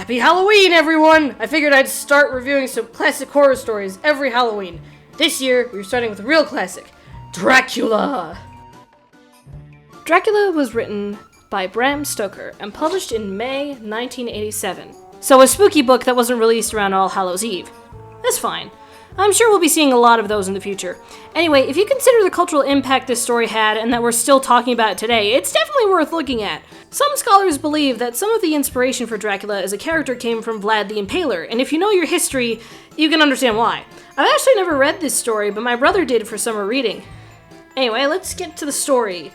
Happy Halloween, everyone! I figured I'd start reviewing some classic horror stories every Halloween. This year, we're starting with a real classic, Dracula! Dracula was written by Bram Stoker and published in May 1987. So a spooky book that wasn't released around All Hallows Eve. That's fine. I'm sure we'll be seeing a lot of those in the future. Anyway, if you consider the cultural impact this story had and that we're still talking about it today, it's definitely worth looking at. Some scholars believe that some of the inspiration for Dracula as a character came from Vlad the Impaler, and if you know your history, you can understand why. I've actually never read this story, but my brother did for summer reading. Anyway, let's get to the story.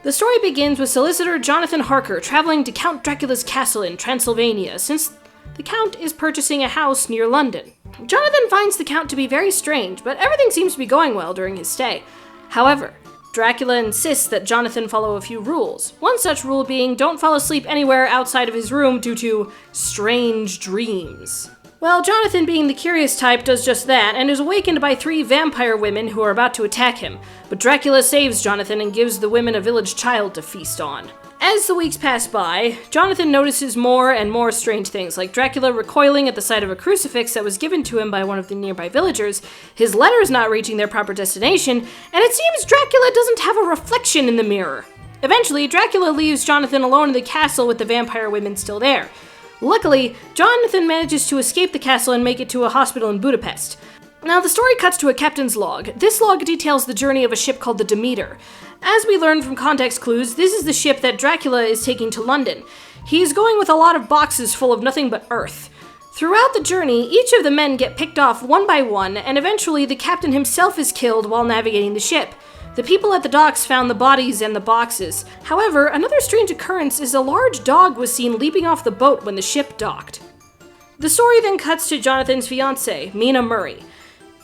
The story begins with solicitor Jonathan Harker traveling to Count Dracula's castle in Transylvania, since the Count is purchasing a house near London. Jonathan finds the Count to be very strange, but everything seems to be going well during his stay. However, Dracula insists that Jonathan follow a few rules. One such rule being don't fall asleep anywhere outside of his room due to strange dreams. Well, Jonathan, being the curious type, does just that, and is awakened by 3 vampire women who are about to attack him. But Dracula saves Jonathan and gives the women a village child to feast on. As the weeks pass by, Jonathan notices more and more strange things, like Dracula recoiling at the sight of a crucifix that was given to him by one of the nearby villagers, his letters not reaching their proper destination, and it seems Dracula doesn't have a reflection in the mirror. Eventually, Dracula leaves Jonathan alone in the castle with the vampire women still there. Luckily, Jonathan manages to escape the castle and make it to a hospital in Budapest. Now, the story cuts to a captain's log. This log details the journey of a ship called the Demeter. As we learned from context clues, this is the ship that Dracula is taking to London. He is going with a lot of boxes full of nothing but earth. Throughout the journey, each of the men get picked off one by one, and eventually the captain himself is killed while navigating the ship. The people at the docks found the bodies and the boxes. However, another strange occurrence is a large dog was seen leaping off the boat when the ship docked. The story then cuts to Jonathan's fiancée, Mina Murray.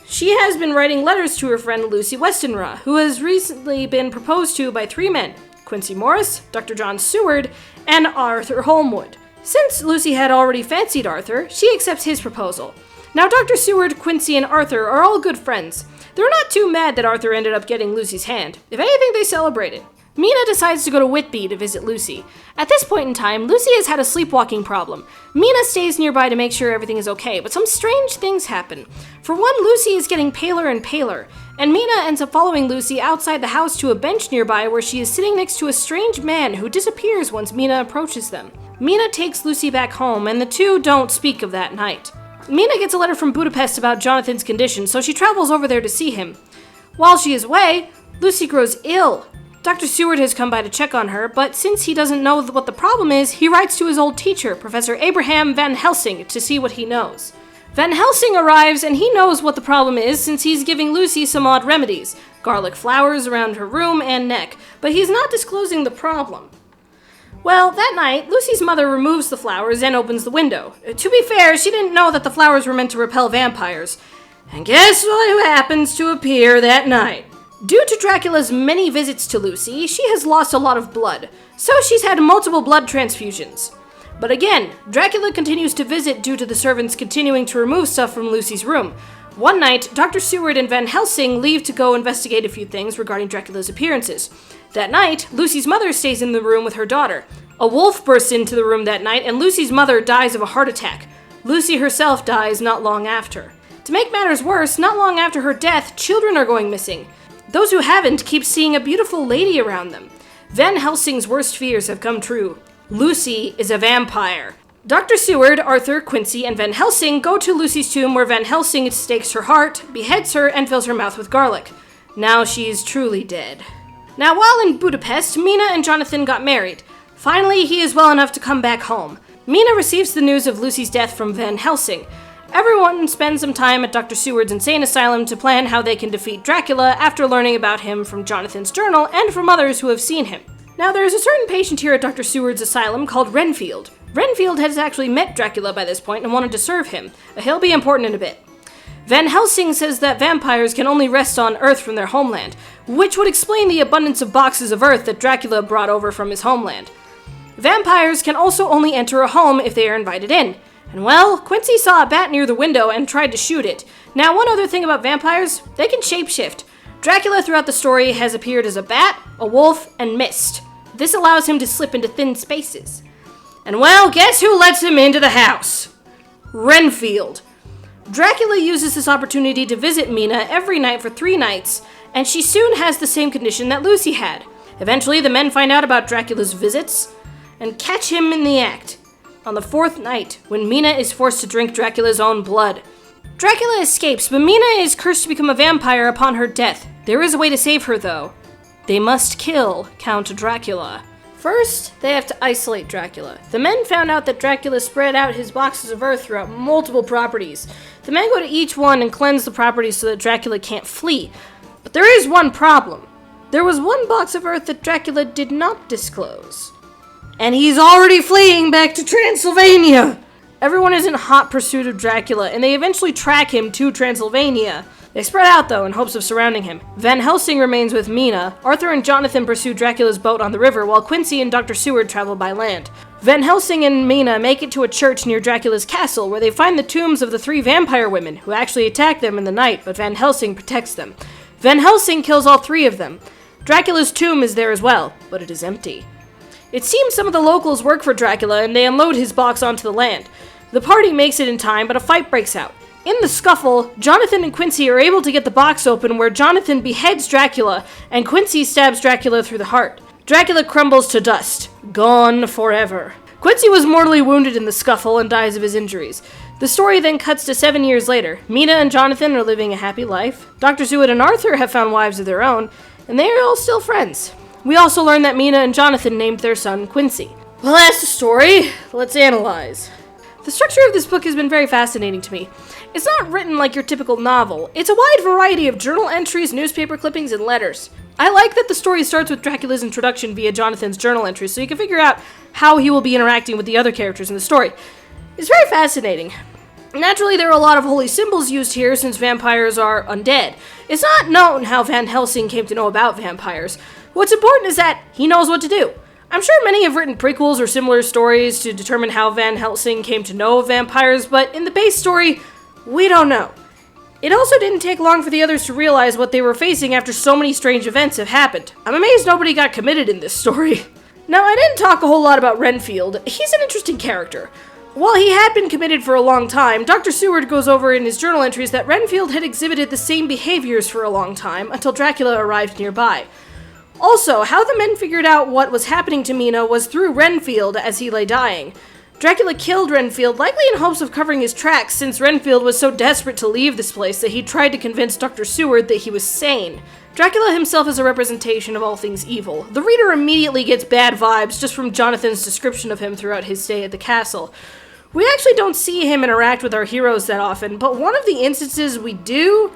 She has been writing letters to her friend Lucy Westenra, who has recently been proposed to by 3 men, Quincy Morris, Dr. John Seward, and Arthur Holmwood. Since Lucy had already fancied Arthur, she accepts his proposal. Now Dr. Seward, Quincy, and Arthur are all good friends. They're not too mad that Arthur ended up getting Lucy's hand. If anything, they celebrated. Mina decides to go to Whitby to visit Lucy. At this point in time, Lucy has had a sleepwalking problem. Mina stays nearby to make sure everything is okay, but some strange things happen. For one, Lucy is getting paler and paler, and Mina ends up following Lucy outside the house to a bench nearby where she is sitting next to a strange man who disappears once Mina approaches them. Mina takes Lucy back home, and the two don't speak of that night. Mina gets a letter from Budapest about Jonathan's condition, so she travels over there to see him. While she is away, Lucy grows ill. Dr. Seward has come by to check on her, but since he doesn't know what the problem is, he writes to his old teacher, Professor Abraham Van Helsing, to see what he knows. Van Helsing arrives, and he knows what the problem is since he's giving Lucy some odd remedies, garlic flowers around her room and neck, but he's not disclosing the problem. Well, that night, Lucy's mother removes the flowers and opens the window. To be fair, she didn't know that the flowers were meant to repel vampires. And guess what happens to appear that night? Due to Dracula's many visits to Lucy, she has lost a lot of blood, so she's had multiple blood transfusions. But again, Dracula continues to visit due to the servants continuing to remove stuff from Lucy's room. One night, Dr. Seward and Van Helsing leave to go investigate a few things regarding Dracula's appearances. That night, Lucy's mother stays in the room with her daughter. A wolf bursts into the room that night, and Lucy's mother dies of a heart attack. Lucy herself dies not long after. To make matters worse, not long after her death, children are going missing. Those who haven't keep seeing a beautiful lady around them. Van Helsing's worst fears have come true. Lucy is a vampire. Dr. Seward, Arthur, Quincy, and Van Helsing go to Lucy's tomb where Van Helsing stakes her heart, beheads her, and fills her mouth with garlic. Now she is truly dead. Now while in Budapest, Mina and Jonathan got married. Finally, he is well enough to come back home. Mina receives the news of Lucy's death from Van Helsing. Everyone spends some time at Dr. Seward's insane asylum to plan how they can defeat Dracula after learning about him from Jonathan's journal and from others who have seen him. Now, there is a certain patient here at Dr. Seward's asylum called Renfield. Renfield has actually met Dracula by this point and wanted to serve him. He'll be important in a bit. Van Helsing says that vampires can only rest on Earth from their homeland, which would explain the abundance of boxes of Earth that Dracula brought over from his homeland. Vampires can also only enter a home if they are invited in. And well, Quincy saw a bat near the window and tried to shoot it. Now, one other thing about vampires, they can shapeshift. Dracula throughout the story has appeared as a bat, a wolf, and mist. This allows him to slip into thin spaces. And well, guess who lets him into the house? Renfield. Dracula uses this opportunity to visit Mina every night for 3 nights, and she soon has the same condition that Lucy had. Eventually, the men find out about Dracula's visits and catch him in the act. On the 4th night, when Mina is forced to drink Dracula's own blood. Dracula escapes, but Mina is cursed to become a vampire upon her death. There is a way to save her, though. They must kill Count Dracula. First, they have to isolate Dracula. The men found out that Dracula spread out his boxes of earth throughout multiple properties. The men go to each one and cleanse the properties so that Dracula can't flee. But there is one problem. There was one box of earth that Dracula did not disclose. And he's already fleeing back to Transylvania! Everyone is in hot pursuit of Dracula, and they eventually track him to Transylvania. They spread out, though, in hopes of surrounding him. Van Helsing remains with Mina. Arthur and Jonathan pursue Dracula's boat on the river, while Quincy and Dr. Seward travel by land. Van Helsing and Mina make it to a church near Dracula's castle, where they find the tombs of the 3 vampire women, who actually attacked them in the night, but Van Helsing protects them. Van Helsing kills all 3 of them. Dracula's tomb is there as well, but it is empty. It seems some of the locals work for Dracula, and they unload his box onto the land. The party makes it in time, but a fight breaks out. In the scuffle, Jonathan and Quincy are able to get the box open, where Jonathan beheads Dracula, and Quincy stabs Dracula through the heart. Dracula crumbles to dust, gone forever. Quincy was mortally wounded in the scuffle and dies of his injuries. The story then cuts to 7 years later. Mina and Jonathan are living a happy life. Dr. Seward and Arthur have found wives of their own, and they are all still friends. We also learn that Mina and Jonathan named their son Quincy. Well, that's the story. Let's analyze. The structure of this book has been very fascinating to me. It's not written like your typical novel. It's a wide variety of journal entries, newspaper clippings, and letters. I like that the story starts with Dracula's introduction via Jonathan's journal entries, so you can figure out how he will be interacting with the other characters in the story. It's very fascinating. Naturally, there are a lot of holy symbols used here since vampires are undead. It's not known how Van Helsing came to know about vampires. What's important is that he knows what to do. I'm sure many have written prequels or similar stories to determine how Van Helsing came to know of vampires, but in the base story, we don't know. It also didn't take long for the others to realize what they were facing after so many strange events have happened. I'm amazed nobody got committed in this story. Now, I didn't talk a whole lot about Renfield. He's an interesting character. While he had been committed for a long time, Dr. Seward goes over in his journal entries that Renfield had exhibited the same behaviors for a long time until Dracula arrived nearby. Also, how the men figured out what was happening to Mina was through Renfield as he lay dying. Dracula killed Renfield, likely in hopes of covering his tracks, since Renfield was so desperate to leave this place that he tried to convince Dr. Seward that he was sane. Dracula himself is a representation of all things evil. The reader immediately gets bad vibes just from Jonathan's description of him throughout his stay at the castle. We actually don't see him interact with our heroes that often, but one of the instances we do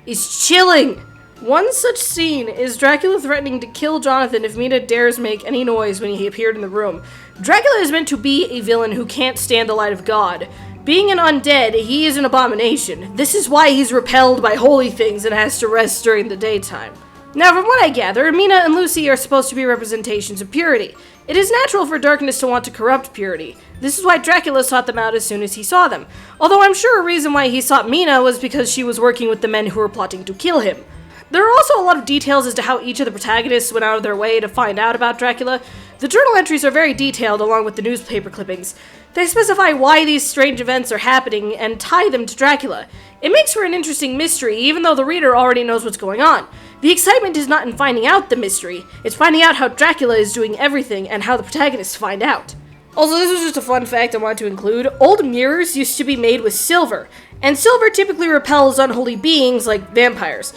is chilling. One such scene is Dracula threatening to kill Jonathan if Mina dares make any noise when he appeared in the room. Dracula is meant to be a villain who can't stand the light of God. Being an undead, he is an abomination. This is why he's repelled by holy things and has to rest during the daytime. Now, from what I gather, Mina and Lucy are supposed to be representations of purity. It is natural for darkness to want to corrupt purity. This is why Dracula sought them out as soon as he saw them. Although I'm sure a reason why he sought Mina was because she was working with the men who were plotting to kill him. There are also a lot of details as to how each of the protagonists went out of their way to find out about Dracula. The journal entries are very detailed along with the newspaper clippings. They specify why these strange events are happening and tie them to Dracula. It makes for an interesting mystery, even though the reader already knows what's going on. The excitement is not in finding out the mystery, it's finding out how Dracula is doing everything and how the protagonists find out. Also, this was just a fun fact I wanted to include. Old mirrors used to be made with silver, and silver typically repels unholy beings like vampires.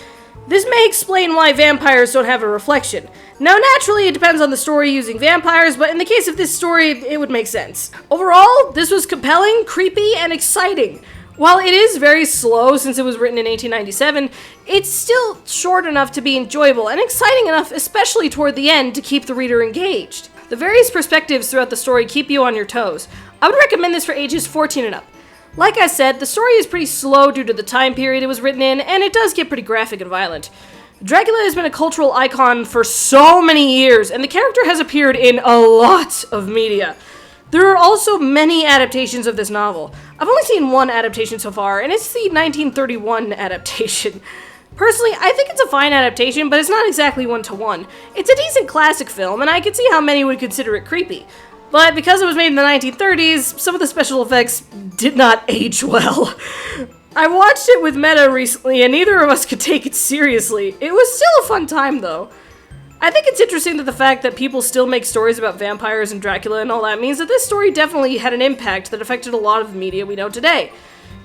This may explain why vampires don't have a reflection. Now, naturally, it depends on the story using vampires, but in the case of this story, it would make sense. Overall, this was compelling, creepy, and exciting. While it is very slow since it was written in 1897, it's still short enough to be enjoyable and exciting enough, especially toward the end, to keep the reader engaged. The various perspectives throughout the story keep you on your toes. I would recommend this for ages 14 and up. Like I said, the story is pretty slow due to the time period it was written in, and it does get pretty graphic and violent. Dracula has been a cultural icon for so many years, and the character has appeared in a lot of media. There are also many adaptations of this novel. I've only seen one adaptation so far, and it's the 1931 adaptation. Personally, I think it's a fine adaptation, but it's not exactly one-to-one. It's a decent classic film, and I can see how many would consider it creepy. But because it was made in the 1930s, some of the special effects did not age well. I watched it with Meta recently, and neither of us could take it seriously. It was still a fun time, though. I think it's interesting that the fact that people still make stories about vampires and Dracula and all that means that this story definitely had an impact that affected a lot of the media we know today.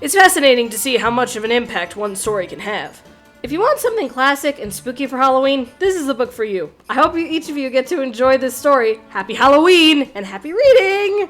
It's fascinating to see how much of an impact one story can have. If you want something classic and spooky for Halloween, this is the book for you. I hope each of you get to enjoy this story. Happy Halloween and happy reading!